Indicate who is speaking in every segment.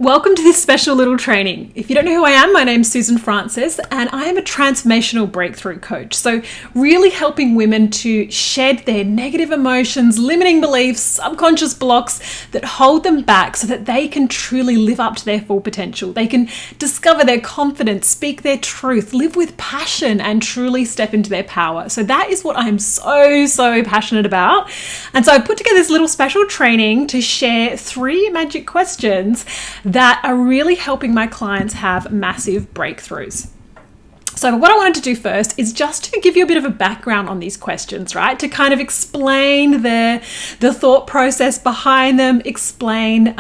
Speaker 1: Welcome to this special little training. If you don't know who I am, my name's Susan Francis and I am a transformational breakthrough coach. So really helping women to shed their negative emotions, limiting beliefs, subconscious blocks that hold them back so that they can truly live up to their full potential. They can discover their confidence, speak their truth, live with passion and truly step into their power. So that is what I'm so passionate about. And so I put together this little special training to share 3 magic questions that are really helping my clients have massive breakthroughs. So what I wanted to do first is just to give you a bit of a background on these questions, right? To kind of explain the thought process behind them, explain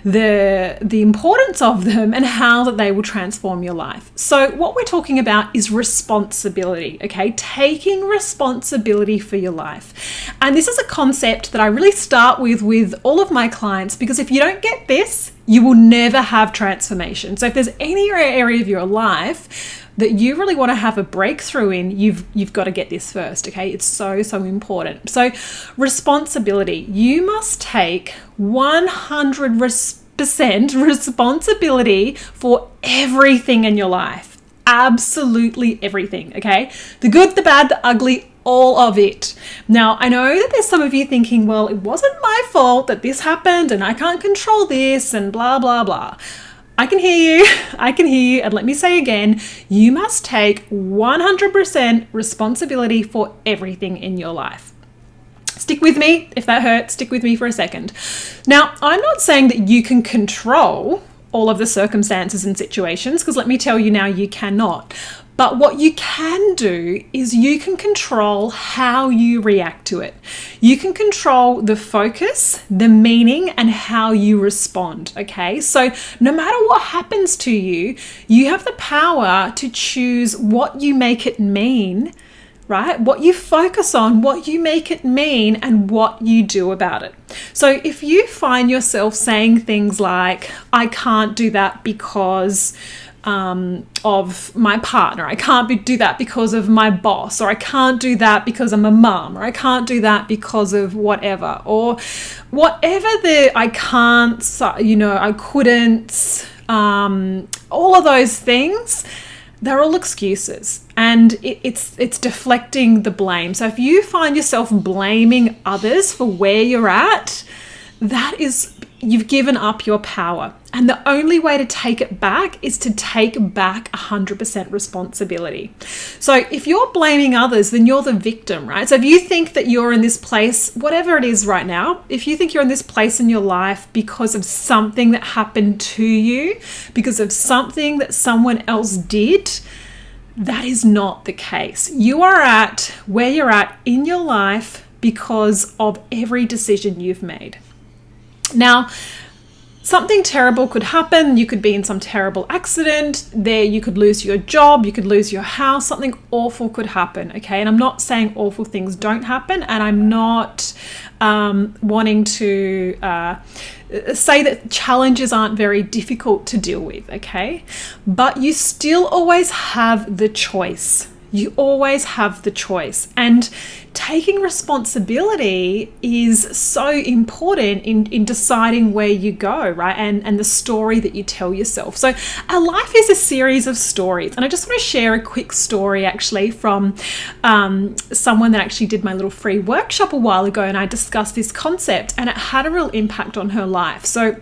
Speaker 1: the importance of them and how that they will transform your life. So what we're talking about is responsibility, okay? Taking responsibility for your life. And this is a concept that I really start with all of my clients, because if you don't get this, you will never have transformation. So if there's any area of your life that you really want to have a breakthrough in, you've got to get this first, okay? It's so important. So responsibility, you must take 100% responsibility for everything in your life. Absolutely everything, okay? The good, the bad, the ugly, all of it. Now, I know that there's some of you thinking, well, it wasn't my fault that this happened and I can't control this and blah, blah, blah. I can hear you. And let me say again, you must take 100% responsibility for everything in your life. Stick with me. If that hurts, stick with me for a second. Now, I'm not saying that you can control all of the circumstances and situations, because let me tell you now, you cannot. But what you can do is you can control how you react to it. You can control the focus, the meaning, and how you respond, okay? So no matter what happens to you, you have the power to choose what you make it mean, right? What you focus on, what you make it mean, and what you do about it. So if you find yourself saying things like, I can't do that because of my partner, I can't do that because of my boss, or I can't do that because I'm a mom, or I can't do that because of whatever, or whatever I can't, I couldn't, all of those things, they're all excuses, and it's deflecting the blame. So if you find yourself blaming others for where you're at, that is, you've given up your power. And the only way to take it back is to take back 100% responsibility. So if you're blaming others, then you're the victim, right? So if you think that you're in this place, whatever it is right now, if you think you're in this place in your life because of something that happened to you, because of something that someone else did, that is not the case. You are at where you're at in your life because of every decision you've made. Now, something terrible could happen. You could be in some terrible accident there. You could lose your job. You could lose your house. Something awful could happen. Okay. And I'm not saying awful things don't happen. And I'm not wanting to say that challenges aren't very difficult to deal with. Okay. But you still always have the choice. You always have the choice. And taking responsibility is so important in deciding where you go, right? And the story that you tell yourself. So our life is a series of stories. And I just want to share a quick story actually from someone that actually did my little free workshop a while ago. And I discussed this concept and it had a real impact on her life. So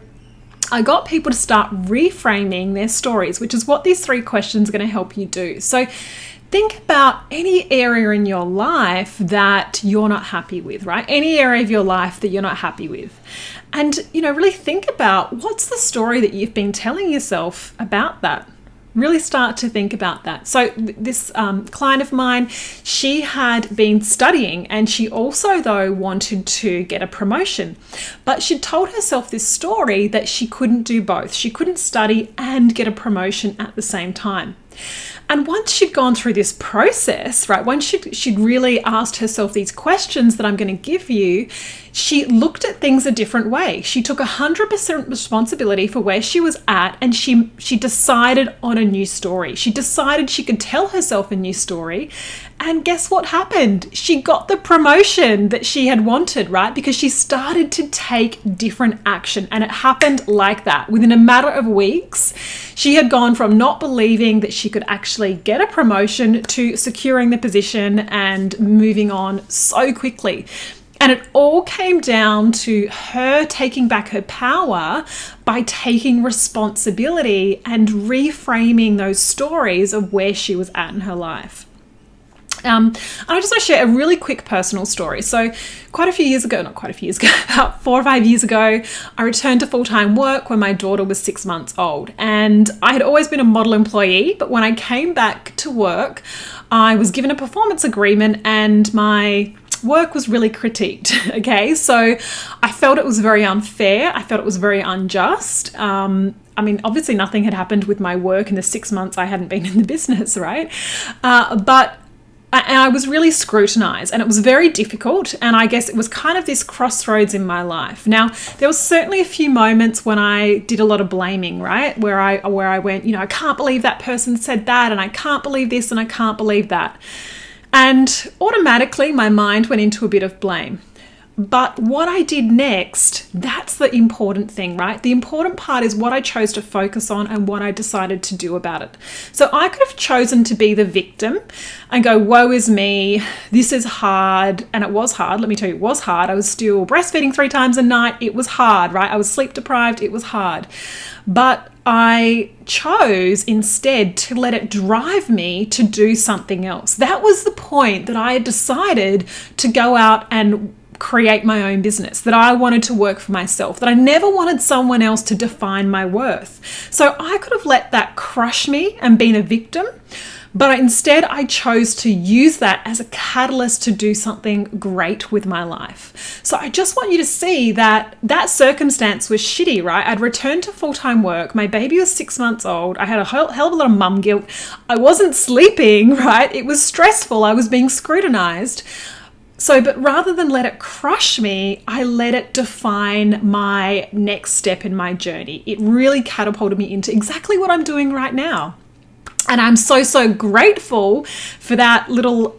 Speaker 1: I got people to start reframing their stories, which is what these 3 questions are going to help you do. So think about any area in your life that you're not happy with, right? Any area of your life that you're not happy with. And, really think about what's the story that you've been telling yourself about that. Really start to think about that. So this client of mine, she had been studying and she also, though, wanted to get a promotion. But she told herself this story that she couldn't do both. She couldn't study and get a promotion at the same time. And once she'd gone through this process, right, once she'd really asked herself these questions that I'm going to give you, she looked at things a different way. She took 100% responsibility for where she was at, and she decided on a new story. She decided she could tell herself a new story, And guess what happened? She got the promotion that she had wanted, right? Because she started to take different action, and it happened like that. Within a matter of weeks, she had gone from not believing that she could actually get a promotion to securing the position and moving on so quickly. And it all came down to her taking back her power by taking responsibility and reframing those stories of where she was at in her life. And I just want to share a really quick personal story. So about 4 or 5 years ago, I returned to full-time work when my daughter was 6 months old. And I had always been a model employee, but when I came back to work, I was given a performance agreement and my work was really critiqued. Okay, so I felt it was very unfair. I felt it was very unjust. Obviously nothing had happened with my work in the 6 months I hadn't been in the business, right? But I was really scrutinized, and it was very difficult. And I guess it was kind of this crossroads in my life. Now, there was certainly a few moments when I did a lot of blaming, right? Where I went, I can't believe that person said that, and I can't believe this, and I can't believe that. And automatically my mind went into a bit of blame. But what I did next, that's the important thing, right? The important part is what I chose to focus on and what I decided to do about it. So I could have chosen to be the victim and go, woe is me, this is hard. And it was hard. Let me tell you, it was hard. I was still breastfeeding 3 times a night. It was hard, right? I was sleep deprived. It was hard. But I chose instead to let it drive me to do something else. That was the point that I had decided to go out and create my own business, that I wanted to work for myself, that I never wanted someone else to define my worth. So I could have let that crush me and been a victim, but instead I chose to use that as a catalyst to do something great with my life. So I just want you to see that that circumstance was shitty, right? I'd returned to full-time work. My baby was 6 months old. I had a hell of a lot of mum guilt. I wasn't sleeping, right? It was stressful. I was being scrutinized. But rather than let it crush me, I let it define my next step in my journey. It really catapulted me into exactly what I'm doing right now. And I'm so grateful for that little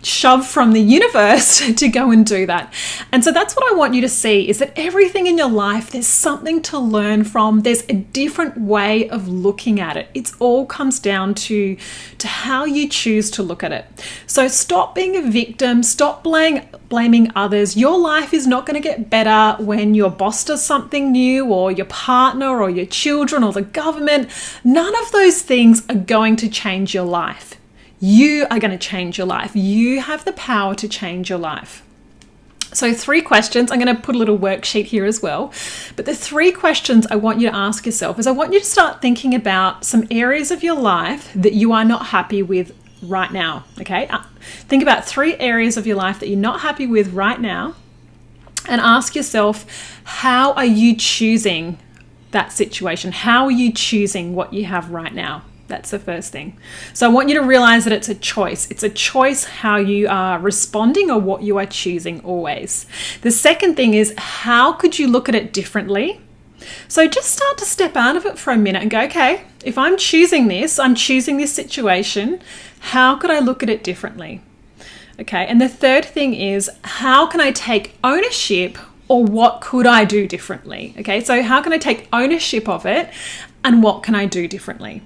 Speaker 1: shove from the universe to go and do that. And so that's what I want you to see, is that everything in your life, there's something to learn from. There's a different way of looking at it. It all comes down to how you choose to look at it. So stop being a victim, stop blaming others. Your life is not going to get better when your boss does something new, or your partner, or your children, or the government. None of those things are going to change your life. You are going to change your life. You have the power to change your life. So 3 questions. I'm going to put a little worksheet here as well. But the 3 questions I want you to ask yourself is, I want you to start thinking about some areas of your life that you are not happy with right now. Okay? Think about 3 areas of your life that you're not happy with right now, and ask yourself, how are you choosing that situation? How are you choosing what you have right now? That's the first thing. So I want you to realize that it's a choice. It's a choice how you are responding, or what you are choosing always. The second thing is, how could you look at it differently? So just start to step out of it for a minute and go, okay, if I'm choosing this situation, how could I look at it differently? Okay, and the third thing is, how can I take ownership, or what could I do differently? Okay, so how can I take ownership of it, and what can I do differently?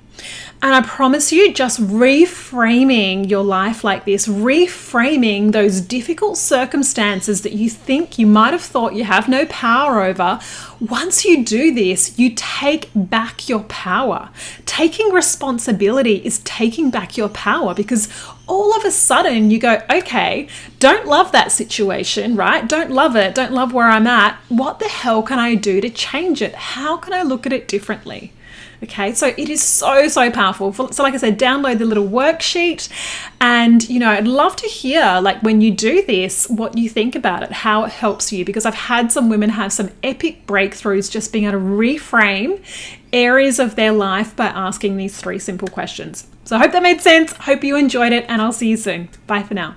Speaker 1: And I promise you, just reframing your life like this, reframing those difficult circumstances that you might have thought you have no power over, once you do this, you take back your power. Taking responsibility is taking back your power, because all of a sudden you go, okay, don't love that situation, right? Don't love it. Don't love where I'm at. What the hell can I do to change it? How can I look at it differently? Okay, so it is so powerful. So like I said, download the little worksheet, and I'd love to hear, like, when you do this, what you think about it, how it helps you, because I've had some women have some epic breakthroughs just being able to reframe areas of their life by asking these 3 simple questions. So I hope that made sense. Hope you enjoyed it, and I'll see you soon. Bye for now.